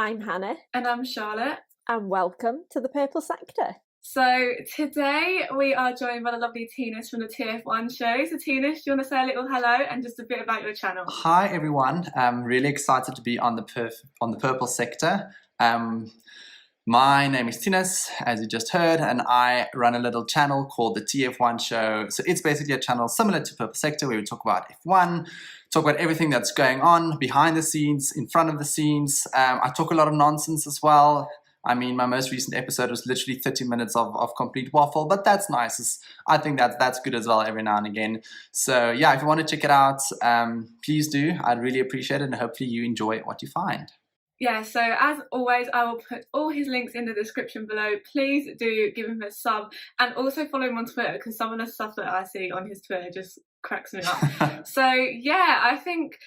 I'm Hannah. And I'm Charlotte. And welcome to the Purple Sector. So today we are joined by the lovely Tinas from the TF1 show. So Tinas, do you want to say a little hello and just a bit about your channel? Hi everyone, I'm really excited to be on the Purple Sector. My name is Tinas, as you just heard, and I run a little channel called the TF1 show. So it's basically a channel similar to Purple Sector where we talk about F1, talk about everything that's going on behind the scenes, in front of the scenes. I talk a lot of nonsense as well. I mean, my most recent episode was literally 30 minutes of complete waffle, but that's nice. I think that's good as well every now and again. So yeah, if you want to check it out, please do. I'd really appreciate it, and hopefully you enjoy what you find. Yeah, so as always, I will put all his links in the description below. Please do give him a sub and also follow him on Twitter, because some of the stuff that I see on his Twitter just cracks me up. So yeah, I think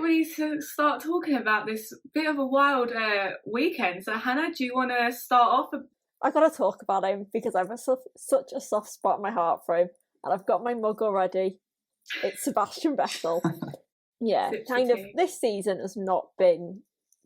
we need to start talking about this bit of a wild weekend. So Hannah, do you want to start off? I got to talk about him because I have such a soft spot in my heart for him, and I've got my mug already. It's Sebastian Vettel. Yeah, kind of. This season has not been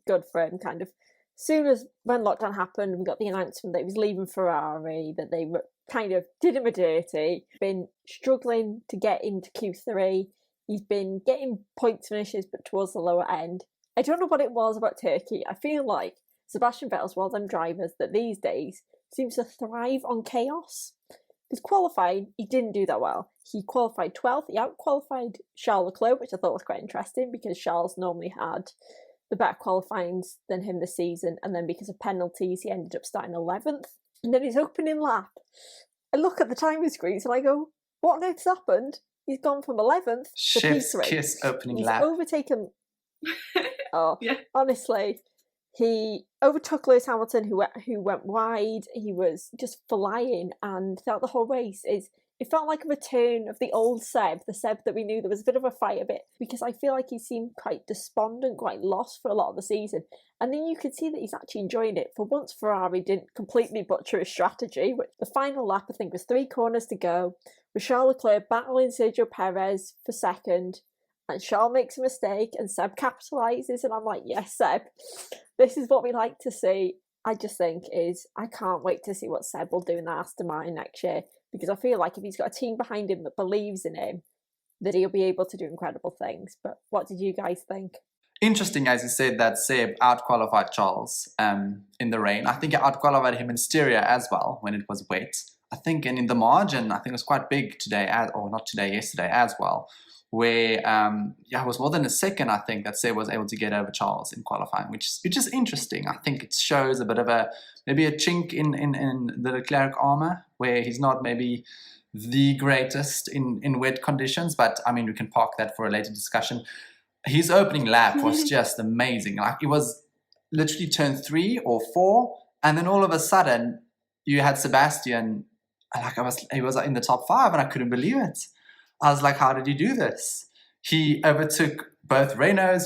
good for him. Kind of, soon as when lockdown happened, we got the announcement that he was leaving Ferrari, that they kind of did him a dirty. Been struggling to get into Q3. He's been getting points finishes, but towards the lower end. I don't know what it was about Turkey. I feel like Sebastian Vettel's one of them drivers that these days seems to thrive on chaos. Because qualifying, he didn't do that well. He qualified 12th. He out-qualified Charles Leclerc, which I thought was quite interesting because Charles normally had the better qualifyings than him this season, and then because of penalties he ended up starting 11th. And then his opening lap, I look at the timing screens and I go, what on earth's happened? He's gone from 11th to Chef's P3. kiss opening He's lap. Overtaken. Yeah. Honestly, he overtook Lewis Hamilton, who went wide. He was just flying, and throughout the whole race, it felt like a return of the old Seb, the Seb that we knew. There was a bit of a fight a bit, because I feel like he seemed quite despondent, quite lost for a lot of the season. And then you could see that he's actually enjoying it. For once, Ferrari didn't completely butcher his strategy. The final lap, I think, was 3 corners to go, with Charles Leclerc battling Sergio Perez for second. And Charles makes a mistake, and Seb capitalises. And I'm like, yes, Seb, this is what we like to see. I just think I can't wait to see what Seb will do in the Aston Martin next year. Because I feel like if he's got a team behind him that believes in him, that he'll be able to do incredible things. But what did you guys think? Interesting, as you said, that Seb out-qualified Charles in the rain. I think he out-qualified him in Styria as well when it was wet. I think, and in the margin, I think it was quite big yesterday as well, where it was more than a second, I think, that Seb was able to get over Charles in qualifying, which is interesting. I think it shows a bit of maybe a chink in the Leclerc armor, where he's not maybe the greatest in wet conditions, but I mean, we can park that for a later discussion. His opening lap was just amazing. Like, it was literally turn 3 or 4, and then all of a sudden you had Sebastian, he was in the top 5, and I couldn't believe it. I was like, how did you do this? He overtook both Renaults,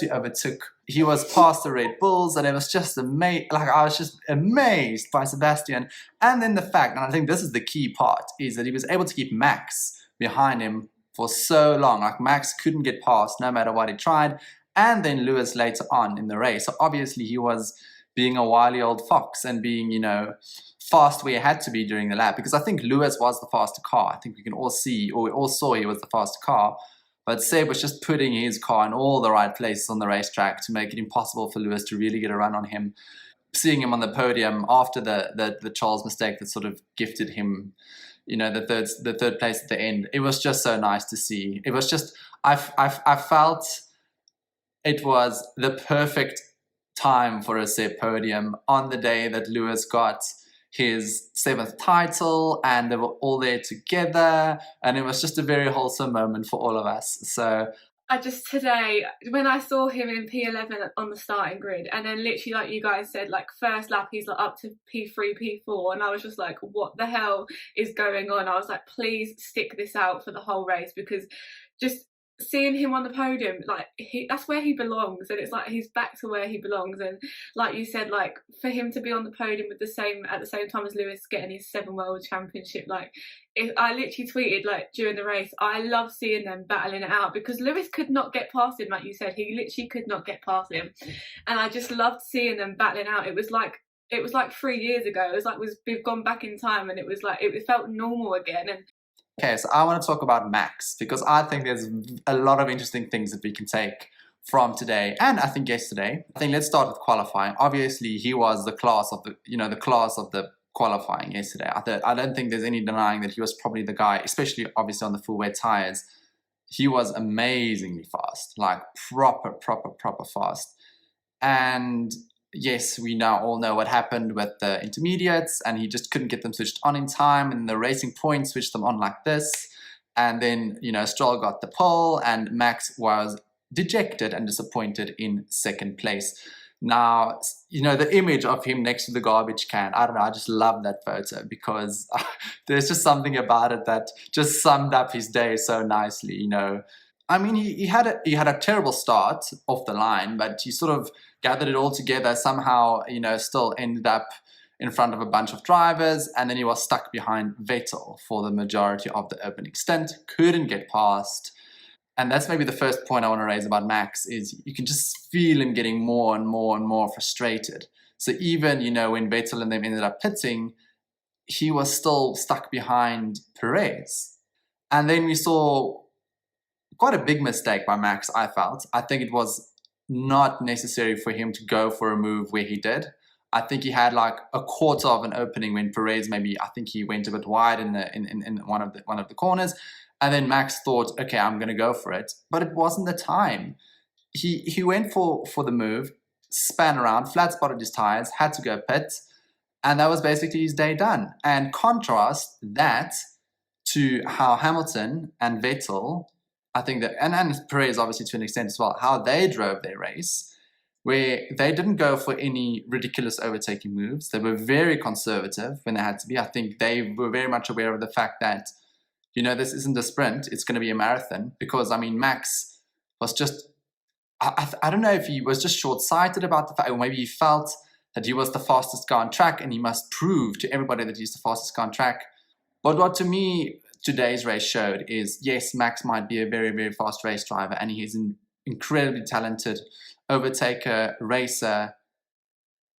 he was past the Red Bulls, and it was just amazing. Like, I was just amazed by Sebastian. And then the fact, and I think this is the key part, is that he was able to keep Max behind him for so long. Like, Max couldn't get past no matter what he tried. And then Lewis later on in the race. So obviously he was being a wily old fox and being, fast where he had to be during the lap, because I think Lewis was the faster car. I think we all saw he was the faster car, but Seb was just putting his car in all the right places on the racetrack to make it impossible for Lewis to really get a run on him. Seeing him on the podium after the Charles mistake that sort of gifted him, the third place at the end, it was just so nice to see. It was just, I felt it was the perfect time for a Seb podium on the day that Lewis got his 7th title, and they were all there together, and it was just a very wholesome moment for all of us. So today, when I saw him in P11 on the starting grid, and then literally, like you guys said, like first lap he's like up to P3, P4, and I was just like, what the hell is going on? I was like, please stick this out for the whole race, because just seeing him on the podium, like that's where he belongs, and it's like he's back to where he belongs. And like you said, like for him to be on the podium with at the same time as Lewis getting his 7 world championship, like I literally tweeted like during the race, I love seeing them battling it out, because Lewis could not get past him, like you said, he literally could not get past him, and I just loved seeing them battling out. It was like 3 years ago. It was like we've gone back in time, and it was like it felt normal again. And okay, so I want to talk about Max, because I think there's a lot of interesting things that we can take from today and I think yesterday. I think let's start with qualifying. Obviously, he was the class of the qualifying yesterday. I don't think there's any denying that he was probably the guy, especially obviously on the full wet tires. He was amazingly fast, like proper fast. And yes, we now all know what happened with the intermediates, and he just couldn't get them switched on in time, and the Racing Point switched them on like this. And then, Stroll got the pole, and Max was dejected and disappointed in second place. Now, the image of him next to the garbage can, I don't know, I just love that photo, because there's just something about it that just summed up his day so nicely, I mean, he had a terrible start off the line, but he sort of gathered it all together, somehow, still ended up in front of a bunch of drivers, and then he was stuck behind Vettel for the majority of the opening stint, couldn't get past. And that's maybe the first point I want to raise about Max, is you can just feel him getting more and more and more frustrated. So even, when Vettel and them ended up pitting, he was still stuck behind Perez. And then we saw quite a big mistake by Max, I felt. I think it was not necessary for him to go for a move where he did. I think he had like a quarter of an opening when Perez I think he went a bit wide in one of the corners, and then Max thought, okay, I'm going to go for it, but it wasn't the time. He went for the move, span around, flat spotted his tires, had to go pit, and that was basically his day done. And contrast that to how Hamilton and Vettel, I think that, and Perez obviously to an extent as well, how they drove their race, where they didn't go for any ridiculous overtaking moves. They were very conservative when they had to be. I think they were very much aware of the fact that, this isn't a sprint, it's going to be a marathon. Because, I mean, Max was just, I don't know if he was just short-sighted about the fact, or maybe he felt that he was the fastest guy on track and he must prove to everybody that he's the fastest guy on track. But what to me today's race showed is, yes, Max might be a very, very fast race driver, and he is an incredibly talented overtaker, racer,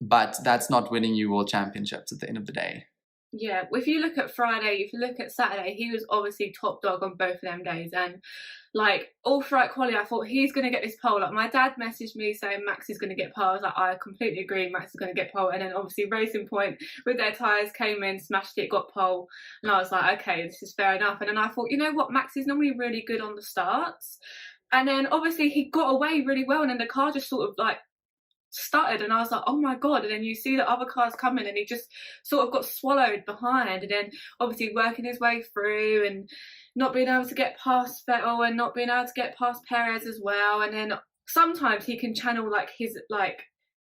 but that's not winning you world championships at the end of the day. Yeah, if you look at Friday, if you look at Saturday, he was obviously top dog on both of them days. And like all throughout quali, I thought he's going to get this pole. Like my dad messaged me saying Max is going to get pole. I was like, I completely agree, Max is going to get pole. And then obviously Racing Point with their tyres came in, smashed it, got pole. And I was like, okay, this is fair enough. And then I thought, you know what, Max is normally really good on the starts. And then obviously he got away really well, and then the car just sort of like stuttered, and I was like, oh my god. And then you see the other cars coming, and he just sort of got swallowed behind, and then obviously working his way through and not being able to get past Vettel and not being able to get past Perez as well. And then sometimes he can channel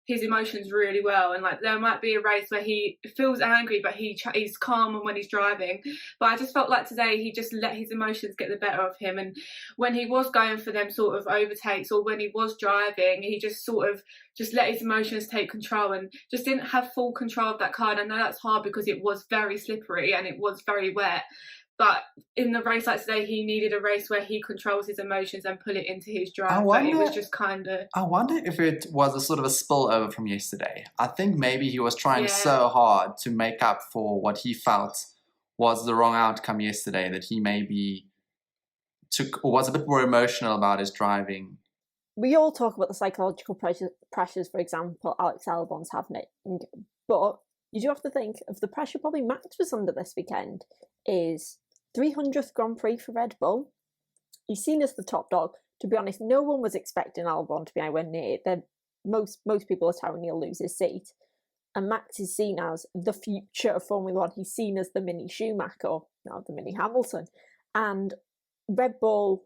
his emotions really well, and like there might be a race where he feels angry but he's calm when he's driving. But I just felt like today he just let his emotions get the better of him, and when he was going for them sort of overtakes, or when he was driving, he just sort of just let his emotions take control and just didn't have full control of that car. And I know that's hard because it was very slippery and it was very wet. But in the race like today, he needed a race where he controls his emotions and put it into his drive. But it was just kind of... I wonder if it was a sort of a spillover from yesterday. I think maybe he was trying so hard to make up for what he felt was the wrong outcome yesterday, that he maybe took or was a bit more emotional about his driving. We all talk about the psychological pressures, for example, Alex Albon's having it. But you do have to think of the pressure probably Max was under this weekend is 300th Grand Prix for Red Bull. He's seen as the top dog. To be honest, no one was expecting Albon to be anywhere near it. Most people are telling he'll lose his seat. And Max is seen as the future of Formula One. He's seen as the mini Schumacher, not the mini Hamilton. And Red Bull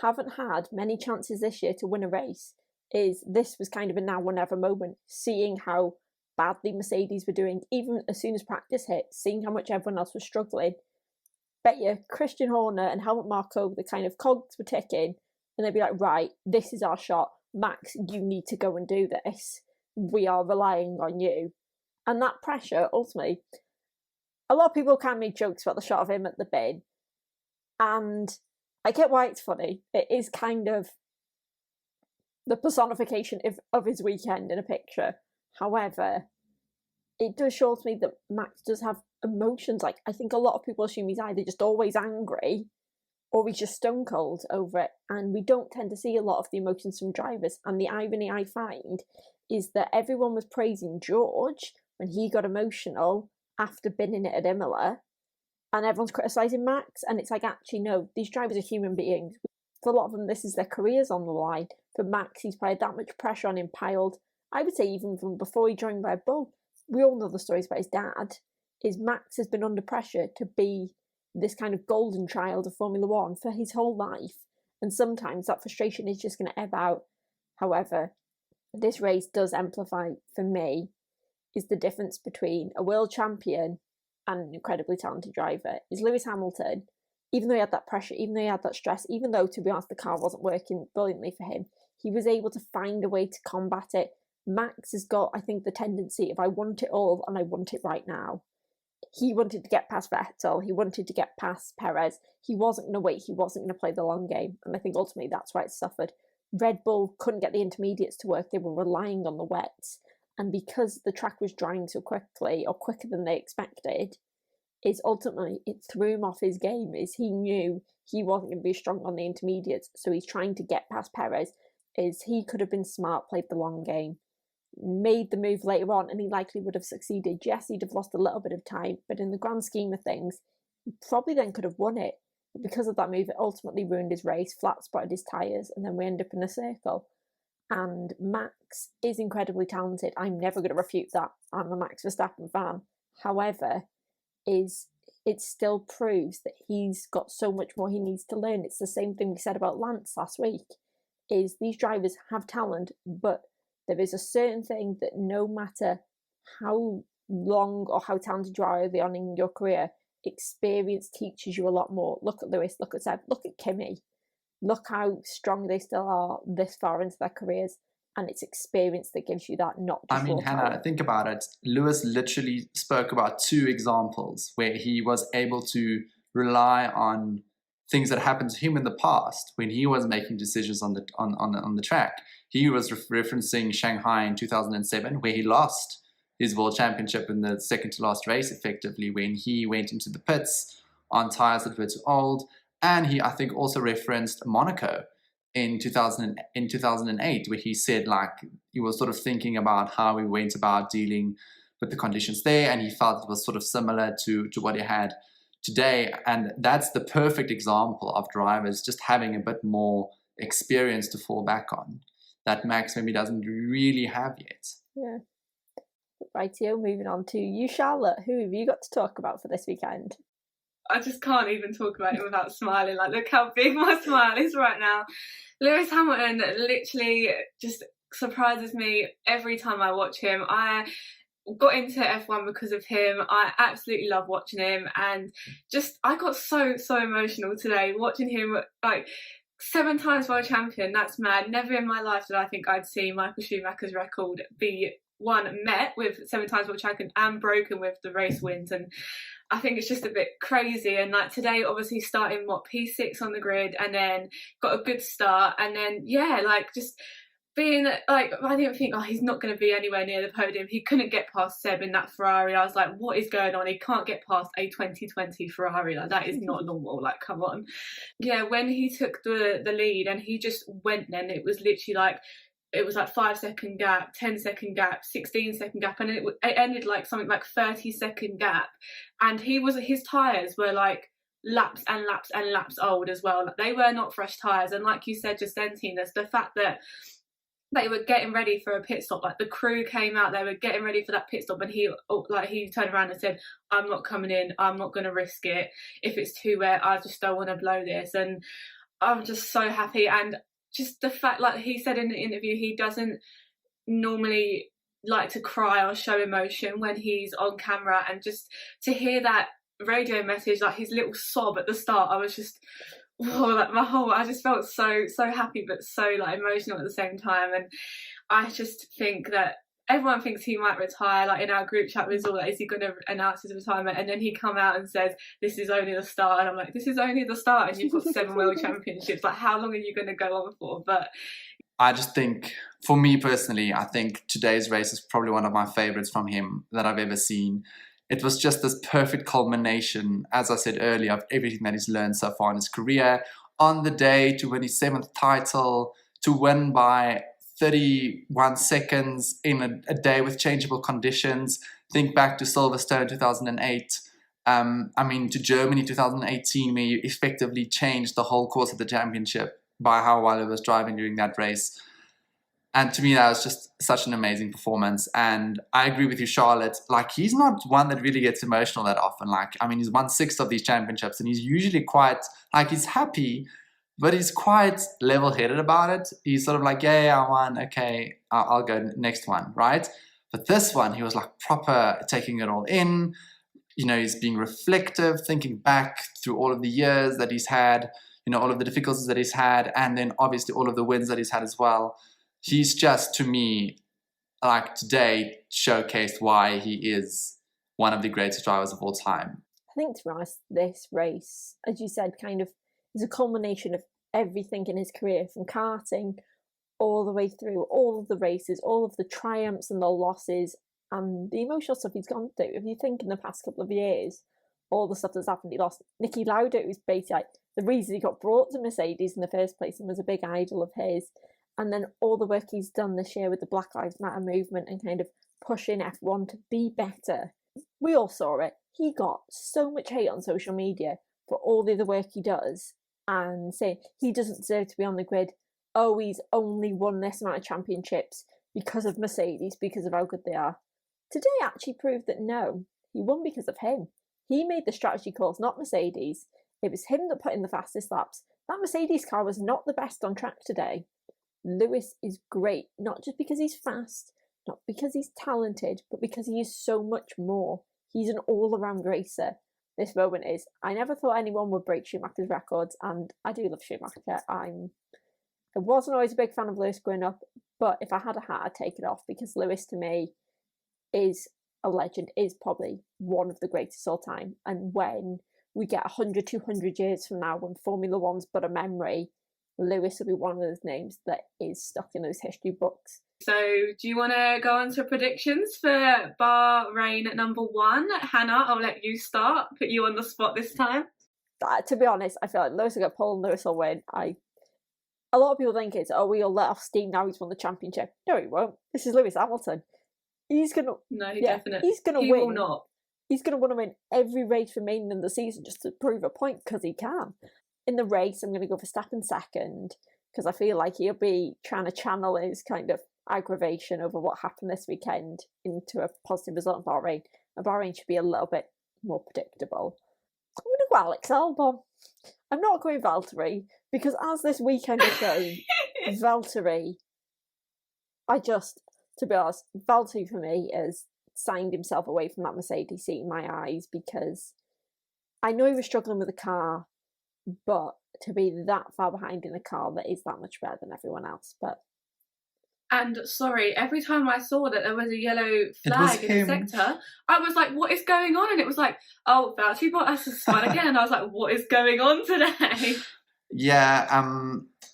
haven't had many chances this year to win a race. This was kind of a now or never moment, seeing how badly Mercedes were doing, even as soon as practice hit, seeing how much everyone else was struggling. Bet you Christian Horner and Helmut Marko, the kind of cogs were ticking, and they'd be like, right, this is our shot. Max, you need to go and do this. We are relying on you. And that pressure, ultimately, a lot of people can make jokes about the shot of him at the bin. And I get why it's funny. It is kind of the personification of his weekend in a picture. However, it does show to me that Max does have emotions. Like, I think a lot of people assume he's either just always angry or he's just stone cold over it. And we don't tend to see a lot of the emotions from drivers. And the irony I find is that everyone was praising George when he got emotional after binning it at Imola, and everyone's criticising Max. And it's like, actually, no, these drivers are human beings. For a lot of them, this is their careers on the line. For Max, he's probably that much pressure on him piled, I would say, even from before he joined Red Bull. We all know the stories about his dad. Is Max has been under pressure to be this kind of golden child of Formula One for his whole life. And sometimes that frustration is just going to ebb out. However, this race does amplify, for me, is the difference between a world champion and an incredibly talented driver. Is Lewis Hamilton, even though he had that pressure, even though he had that stress, even though, to be honest, the car wasn't working brilliantly for him, he was able to find a way to combat it. Max has got, I think, the tendency of, I want it all and I want it right now. He wanted to get past Vettel, he wanted to get past Perez, he wasn't going to wait, he wasn't going to play the long game, and I think ultimately that's why it suffered. Red Bull couldn't get the intermediates to work, they were relying on the wets, and because the track was drying so quickly, or quicker than they expected, is ultimately, it threw him off his game, is he knew he wasn't going to be strong on the intermediates, so he's trying to get past Perez, is he could have been smart, played the long game, made the move later on, and he likely would have succeeded. Yes, he'd have lost a little bit of time, but in the grand scheme of things, he probably then could have won it. But because of that move, it ultimately ruined his race, flat spotted his tyres, and then we end up in a circle. And Max is incredibly talented. I'm never going to refute that. I'm a Max Verstappen fan. However, it still proves that he's got so much more he needs to learn. It's the same thing we said about Lance last week, is these drivers have talent, but there is a certain thing that no matter how long or how talented you are early on in your career, experience teaches you a lot more. Look at Lewis, look at Seb, look at Kimi. Look how strong they still are this far into their careers. And it's experience that gives you that, not just raw Hannah, talent. think about it. Lewis literally spoke about 2 examples where he was able to rely on things that happened to him in the past when he was making decisions on the track. He was referencing Shanghai in 2007, where he lost his world championship in the second to last race, effectively, when he went into the pits on tyres that were too old. And he, I think, also referenced Monaco in 2008, where he said, like, he was sort of thinking about how he went about dealing with the conditions there, and he felt it was sort of similar to what he had today. And that's the perfect example of drivers just having a bit more experience to fall back on that Max maybe doesn't really have yet. Yeah. Rightio, moving on to you, Charlotte. Who have you got to talk about for this weekend? I just can't even talk about it without smiling. Like, look how big my smile is right now. Lewis Hamilton literally just surprises me every time I watch him. I got into F1 because of him. I absolutely love watching him, and just I got so emotional today watching him. Like, 7 times world champion, that's mad. Never in my life did I think I'd see Michael Schumacher's record be met with 7 times world champion and broken with the race wins. And I think it's just a bit crazy. And like today, obviously starting P6 on the grid, and then got a good start, and then just being like, I didn't think, oh, he's not going to be anywhere near the podium. He couldn't get past Seb in that Ferrari. I was like, what is going on? He can't get past a 2020 Ferrari. Like, that is not normal. Like, come on. Yeah, when he took the lead and he just went, then it was literally like, it was like 5-second gap, 10-second gap, 16-second gap, and it ended like something like 30-second gap. And his tyres were like laps and laps and laps old as well. They were not fresh tyres. And like you said just then, Tina, the fact that they were getting ready for a pit stop, like the crew came out, they were getting ready for that pit stop, and he turned around and said, I'm not coming in, I'm not going to risk it. If it's too wet, I just don't want to blow this. And I'm just so happy. And just the fact, like he said in the interview, he doesn't normally like to cry or show emotion when he's on camera, and just to hear that radio message, like his little sob at the start, I was just, like I just felt so happy, but so like emotional at the same time. And I just think that everyone thinks he might retire. Like in our group chat, was all like, is he going to announce his retirement? And then he come out and says, this is only the start. And I'm like, this is only the start, and you've got 7 world championships. Like, how long are you going to go on for? But I just think, for me personally, I think today's race is probably one of my favorites from him that I've ever seen. It was just this perfect culmination, as I said earlier, of everything that he's learned so far in his career. On the day to win his 7th title, to win by 31 seconds in a day with changeable conditions. Think back to Silverstone 2008. To Germany 2018, where you effectively changed the whole course of the championship by how well he was driving during that race. And to me, that was just such an amazing performance. And I agree with you, Charlotte. Like, he's not one that really gets emotional that often. He's won 6 of these championships, and he's usually quite, he's happy, but he's quite level-headed about it. He's sort of like, yeah, I won. Okay, I'll go next one, right? But this one, he was like proper taking it all in. He's being reflective, thinking back through all of the years that he's had, all of the difficulties that he's had, and then obviously all of the wins that he's had as well. He's just, to me, like today, showcased why he is one of the greatest drivers of all time. I think, to be honest, this race, as you said, kind of is a culmination of everything in his career, from karting all the way through all of the races, all of the triumphs and the losses, and the emotional stuff he's gone through. If you think in the past couple of years, all the stuff that's happened, he lost Niki Lauda, who's basically like the reason he got brought to Mercedes in the first place and was a big idol of his. And then all the work he's done this year with the Black Lives Matter movement and kind of pushing F1 to be better. We all saw it. He got so much hate on social media for all the other work he does and saying he doesn't deserve to be on the grid. Oh, he's only won this amount of championships because of Mercedes, because of how good they are. Today actually proved that no, he won because of him. He made the strategy calls, not Mercedes. It was him that put in the fastest laps. That Mercedes car was not the best on track today. Lewis is great, not just because he's fast, not because he's talented, but because he is so much more. He's an all-around racer. This moment is, I never thought anyone would break Schumacher's records, and I do love Schumacher. I wasn't always a big fan of Lewis growing up, but if I had a hat, I'd take it off, because Lewis, to me, is a legend, is probably one of the greatest all time. And when we get 100, 200 years from now, when Formula One's but a memory, Lewis will be one of those names that is stuck in those history books. So do you want to go on to predictions for Bahrain at number 1? Hannah, I'll let you start. Put you on the spot this time. To be honest, I feel like Lewis will get pole and Lewis will win. A lot of people think it's, we'll let off steam now he's won the championship. No, he won't. This is Lewis Hamilton. He's going to... No, definitely. He's going to win. He will not. He's going to want to win every race remaining in the season just to prove a point, because he can. In the race, I'm going to go for Verstappen second, because I feel like he'll be trying to channel his kind of aggravation over what happened this weekend into a positive result in Bahrain. And Bahrain should be a little bit more predictable. I'm going to go Alex Albon. I'm not going Valtteri, because as this weekend has shown, Valtteri, to be honest, Valtteri for me has signed himself away from that Mercedes seat in my eyes, because I know he was struggling with the car, but to be that far behind in a car that is that much better than everyone else. And sorry, every time I saw that there was a yellow flag in the sector, I was like, what is going on? And it was like, oh, Valtteri Bottas has spun again. And I was like, what is going on today? Yeah,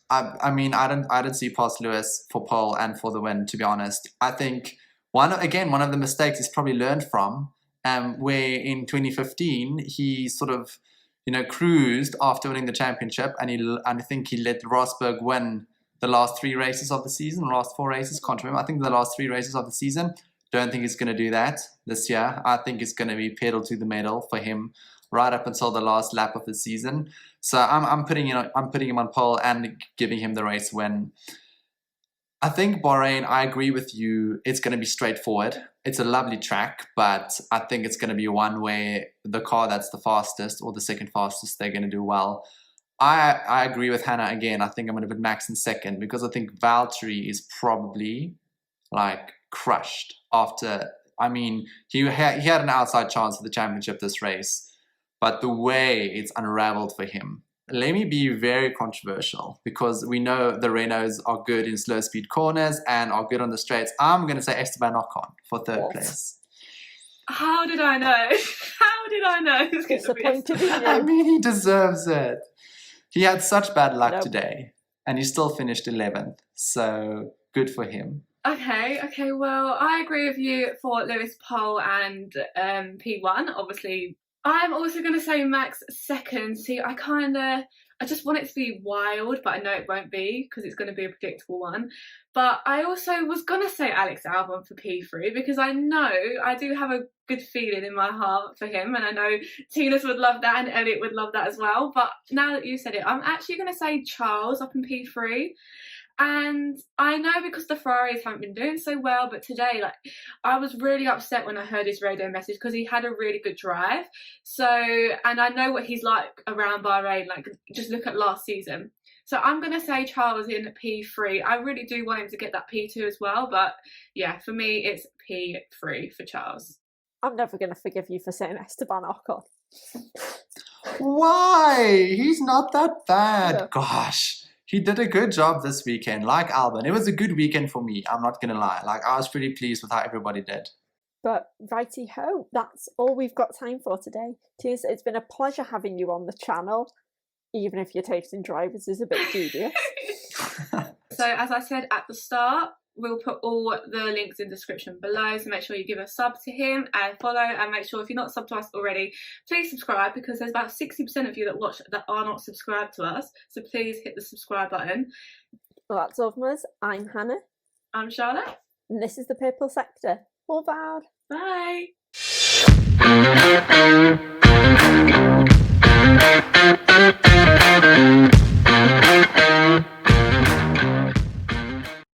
I don't see past Lewis for pole and for the win, to be honest. I think one of the mistakes he's probably learned from, where in 2015 he sort of cruised after winning the championship, and I think he let Rosberg win the last 3 races of the season, last 4 races, can't remember. I think the last 3 races of the season. Don't think he's going to do that this year. I think it's going to be pedal to the metal for him right up until the last lap of the season. So I'm putting him on pole and giving him the race win. I think Bahrain, I agree with you, it's going to be straightforward. It's a lovely track, but I think it's going to be one where the car that's the fastest or the second fastest, they're going to do well. I agree with Hannah again. I think I'm going to put Max in second, because I think Valtteri is probably like crushed after. He had an outside chance for the championship this race, but the way it's unraveled for him let me be very controversial because we know the Renaults are good in slow speed corners and are good on the straights. I'm going to say Esteban Ocon for third place. How did I know? How did I know it was going to be Esteban? I mean, he deserves it. He had such bad luck today and he still finished 11th. So good for him. Okay, well, I agree with you for Lewis pole and P1, obviously. I'm also going to say Max second. See, I just want it to be wild, but I know it won't be because it's going to be a predictable one. But I also was going to say Alex Albon for P3 because I know I do have a good feeling in my heart for him, and I know Tinas would love that and Elliot would love that as well. But now that you said it, I'm actually going to say Charles up in P3. And I know because the Ferraris haven't been doing so well, but today, like, I was really upset when I heard his radio message because he had a really good drive. So, and I know what he's like around Bahrain, like, just look at last season. So I'm going to say Charles in P3. I really do want him to get that P2 as well, but yeah, for me, it's P3 for Charles. I'm never going to forgive you for saying Esteban Ocon. Why? He's not that bad. Yeah. Gosh. He did a good job this weekend, like Albon. It was a good weekend for me, I'm not going to lie. Like, I was pretty pleased with how everybody did. But righty-ho, that's all we've got time for today. Tinas, it's been a pleasure having you on the channel, even if your taste in drivers is a bit dubious. So, as I said at the start, we'll put all the links in the description below, so make sure you give a sub to him and follow, and make sure if you're not subbed to us already, please subscribe, because there's about 60% of you that watch that are not subscribed to us, so please hit the subscribe button. Well, that's all from us. I'm Hannah. I'm Charlotte. And this is the Purple Sector. All bad. Bye.